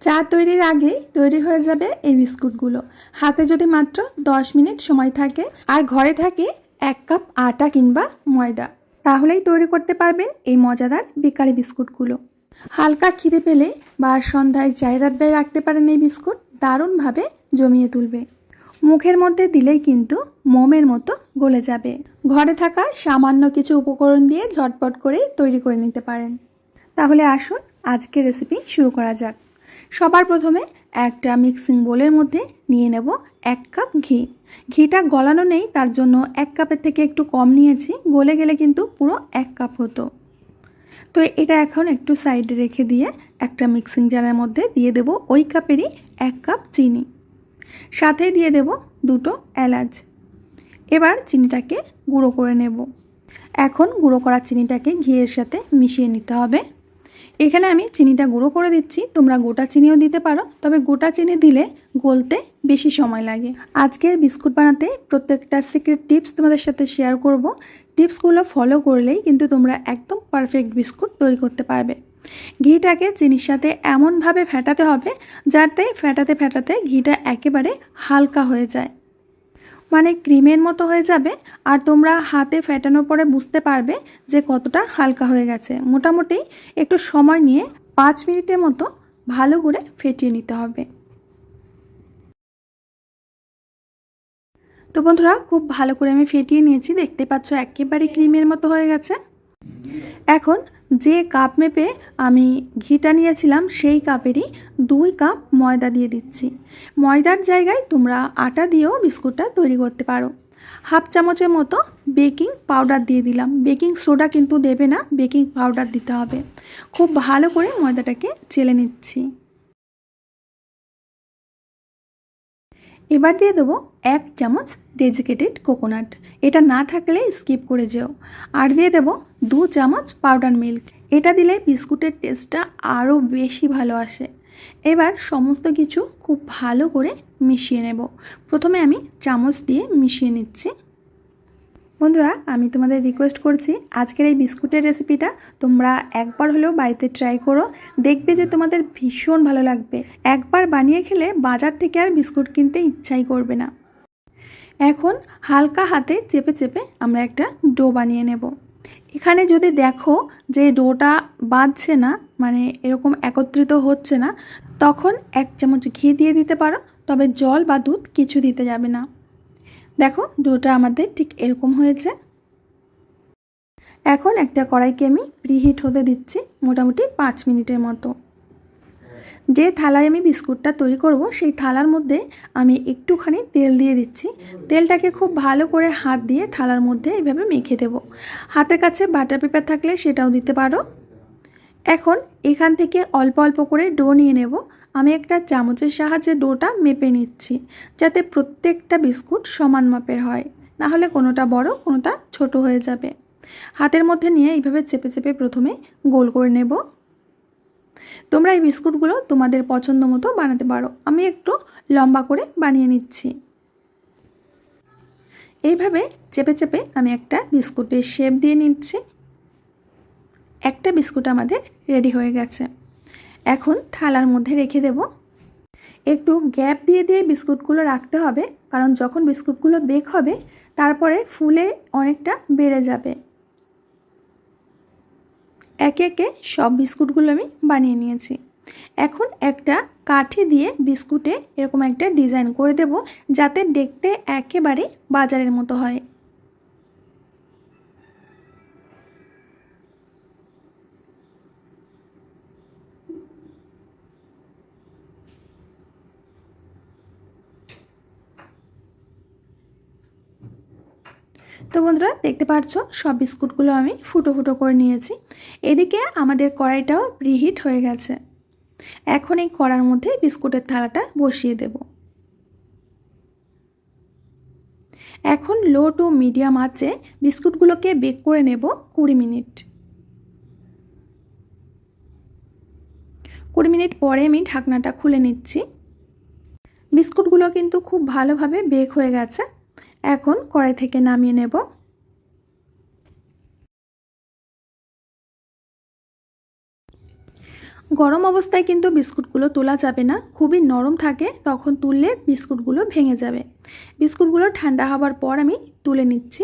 চা তৈরির আগেই তৈরি হয়ে যাবে এই বিস্কুটগুলো। হাতে যদি মাত্র 10 মিনিট সময় থাকে আর ঘরে থাকে 1 কাপ আটা কিংবা ময়দা, তাহলেই তৈরি করতে পারবেন এই মজাদার বেকারি বিস্কুটগুলো। হালকা খিদে পেলে বা সন্ধ্যায় চায়ের আড্ডায় রাখতে পারেন এই বিস্কুট, দারুণভাবে জমিয়ে তুলবে। মুখের মধ্যে দিলেই কিন্তু মোমের মতো গলে যাবে। ঘরে থাকা সামান্য কিছু উপকরণ দিয়ে ঝটপট করে তৈরি করে নিতে পারেন। তাহলে আসুন আজকের রেসিপি শুরু করা যাক। সবার প্রথমে একটা মিক্সিং বোলের মধ্যে নিয়ে নেব 1 কাপ ঘি। ঘিটা গলানো নেই, তার জন্য 1 কাপের থেকে একটু কম নিয়েছি, গলে গেলে কিন্তু পুরো 1 কাপ হতো। তো এটা এখন একটু সাইডে রেখে দিয়ে একটা মিক্সিং জারের মধ্যে দিয়ে দেব ওই কাপেরই 1 কাপ চিনি, সাথে দিয়ে দেব 2টো এলাচ। এবার চিনিটাকে গুঁড়ো করে নেব। এখন গুঁড়ো করা চিনিটাকে ঘিয়ের সাথে মিশিয়ে নিতে হবে। এখানে আমি চিনিটা গুঁড়ো করে দিচ্ছি, তোমরা গোটা চিনিও দিতে পারো, তবে গোটা চিনি দিলে গলতে বেশি সময় লাগে। আজকের বিস্কুট বানাতে প্রত্যেকটা সিক্রেট টিপস তোমাদের সাথে শেয়ার করব। টিপসগুলো ফলো করলেই কিন্তু তোমরা একদম পারফেক্ট বিস্কুট তৈরি করতে পারবে। ঘিটাকে চিনির সাথে এমনভাবে ফেটাতে হবে যাতে ফেটাতে ফেটাতে ঘিটা একেবারে হালকা হয়ে যায়, মানে ক্রিমের মতো হয়ে যাবে। আর তোমরা হাতে ফেটানোর পরে বুঝতে পারবে যে কতটা হালকা হয়ে গেছে। মোটামুটি একটু সময় নিয়ে 5 মিনিটের মতো ভালো করে ফেটিয়ে নিতে হবে। তো বন্ধুরা, খুব ভালো করে আমি ফেটিয়ে নিয়েছি, দেখতে পাচ্ছ একেবারে ক্রিমের মতো হয়ে গেছে। এখন যে কাপ মেপে আমি ঘিটা নিয়েছিলাম সেই কাপেরই 2 কাপ ময়দা দিয়ে দিচ্ছি। ময়দার জায়গায় তোমরা আটা দিয়েও বিস্কুটটা তৈরি করতে পারো। হাফ চামচের মতো বেকিং পাউডার দিয়ে দিলাম। বেকিং সোডা কিন্তু দেবে না, বেকিং পাউডার দিতে হবে। খুব ভালো করে ময়দাটাকে চেলে নিচ্ছি। এবার দিয়ে দেবো 1 চামচ ডেজিকেটেড কোকোনাট, এটা না থাকলে স্কিপ করে যেও। আর দিয়ে দেবো 2 চামচ পাউডার মিল্ক, এটা দিলে বিস্কুটের টেস্টটা আরও বেশি ভালো আসে। এবার সমস্ত কিছু খুব ভালো করে মিশিয়ে নেব। প্রথমে আমি চামচ দিয়ে মিশিয়ে নিচ্ছি। বন্ধুরা, আমি তোমাদের রিকোয়েস্ট করছি আজকের এই বিস্কুটের রেসিপিটা তোমরা একবার হলেও বাড়িতে ট্রাই করো, দেখবে যে তোমাদের ভীষণ ভালো লাগবে। একবার বানিয়ে খেলে বাজার থেকে আর বিস্কুট কিনতে ইচ্ছাই করবে না। এখন হালকা হাতে চেপে চেপে আমরা একটা ডো বানিয়ে নেব। এখানে যদি দেখো যে ডোটা বাঁধছে না, মানে এরকম একত্রিত হচ্ছে না, তখন 1 চামচ ঘি দিয়ে দিতে পারো, তবে জল বা দুধ কিছু দিতে যাবে না। দেখো ডোটা আমাদের ঠিক এরকম হয়েছে। এখন একটা কড়াইকে আমি প্রিহিট হতে দিচ্ছি মোটামুটি 5 মিনিটের মতো। যে থালায় আমি বিস্কুটটা তৈরি করব সেই থালার মধ্যে আমি একটুখানি তেল দিয়ে দিচ্ছি। তেলটাকে খুব ভালো করে হাত দিয়ে থালার মধ্যে এইভাবে মেখে দেব। হাতের কাছে বাটার পেপার থাকলে সেটাও দিতে পারো। এখন এখান থেকে অল্প অল্প করে ডো নিয়ে নেব। আমি একটা চামচের সাহায্যে ডোটা মেপে নিচ্ছি, যাতে প্রত্যেকটা বিস্কুট সমান মাপের হয়, না হলে কোনোটা বড় কোনোটা ছোট হয়ে যাবে। হাতের মধ্যে নিয়ে এইভাবে চেপে চেপে প্রথমে গোল করে নেব। তোমরা এই বিস্কুটগুলো তোমাদের পছন্দ মতো বানাতে পারো, আমি একটু লম্বা করে বানিয়ে নিচ্ছি। এইভাবে চেপে চেপে আমি একটা বিস্কুটের শেপ দিয়ে নিচ্ছি। একটা বিস্কুট আমাদের রেডি হয়ে গেছে। এখন থালার মধ্যে রেখে দেব। একটু গ্যাপ দিয়ে দিয়ে বিস্কুটগুলো রাখতে হবে, কারণ যখন বিস্কুটগুলো বেক হবে তারপরে ফুলে অনেকটা বেড়ে যাবে। একে একে সব বিস্কুটগুলো আমি বানিয়ে নিয়েছি। এখন একটা কাঠি দিয়ে বিস্কুটে এরকম একটা ডিজাইন করে দেব, যাতে দেখতে একেবারে বাজারের মতো হয়। তো বন্ধুরা, দেখতে পাচ্ছ সব বিস্কুটগুলো আমি ফুটো ফুটো করে নিয়েছি। এদিকে আমাদের কড়াইটাও প্রিহিট হয়ে গেছে। এখন এই কড়ার মধ্যে বিস্কুটের থালাটা বসিয়ে দেব। এখন লো টু মিডিয়াম আঁচে বিস্কুটগুলোকে বেক করে নেব 20 মিনিট। 20 মিনিট পরে আমি ঢাকনাটা খুলে নিচ্ছি। বিস্কুটগুলো কিন্তু খুব ভালোভাবে বেক হয়ে গেছে। এখন কড়াই থেকে নামিয়ে নেব। গরম অবস্থায় কিন্তু বিস্কুটগুলো তোলা যাবে না, খুবই নরম থাকে, তখন তুললে বিস্কুটগুলো ভেঙে যাবে। বিস্কুটগুলো ঠান্ডা হবার পর আমি তুলে নিচ্ছি।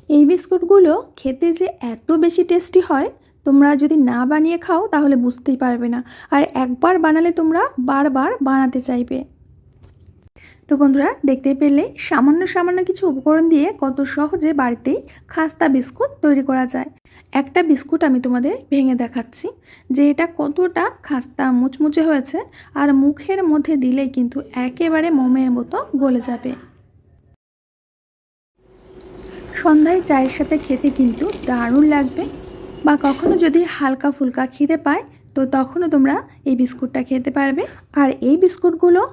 এই বিস্কুটগুলো খেতে যে এত বেশি টেস্টি হয়, তোমরা যদি না বানিয়ে খাও তাহলে বুঝতেই পারবে না, আর একবার বানালে তোমরা বারবার বানাতে চাইবে। তো বন্ধুরা, দেখতেই পেলে সামান্য সামান্য কিছু উপকরণ দিয়ে কত সহজে বাড়িতেই খাস্তা বিস্কুট তৈরি করা যায়। একটা বিস্কুট আমি তোমাদের ভেঙে দেখাচ্ছি যে এটা কতটা খাস্তা মুচমুচে হয়েছে, আর মুখের মধ্যে দিলেই কিন্তু একেবারে মোমের মতো গলে যাবে। সন্ধ্যায় চায়ের সাথে খেতে কিন্তু দারুণ লাগবে, বা কখনো যদি হালকা ফুলকা খিদে পায় তো তখনও তোমরা এই বিস্কুটটা খেতে পারবে। আর এই বিস্কুটগুলো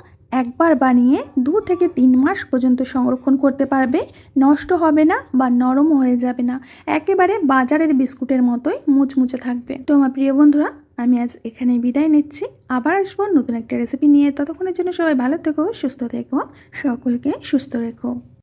একবার বানিয়ে 2 থেকে 3 মাস পর্যন্ত সংরক্ষণ করতে পারবে, নষ্ট হবে না বা নরম হয়ে যাবে না, একেবারে বাজারের বিস্কুটের মতোই মুচমুচে থাকবে। তো আমার প্রিয় বন্ধুরা, আমি আজ এখানে বিদায় নিচ্ছি, আবার আসবো নতুন একটা রেসিপি নিয়ে। ততক্ষণের জন্য সবাই ভালো থেকো, সুস্থ থেকো, সকলকে সুস্থ রেখো।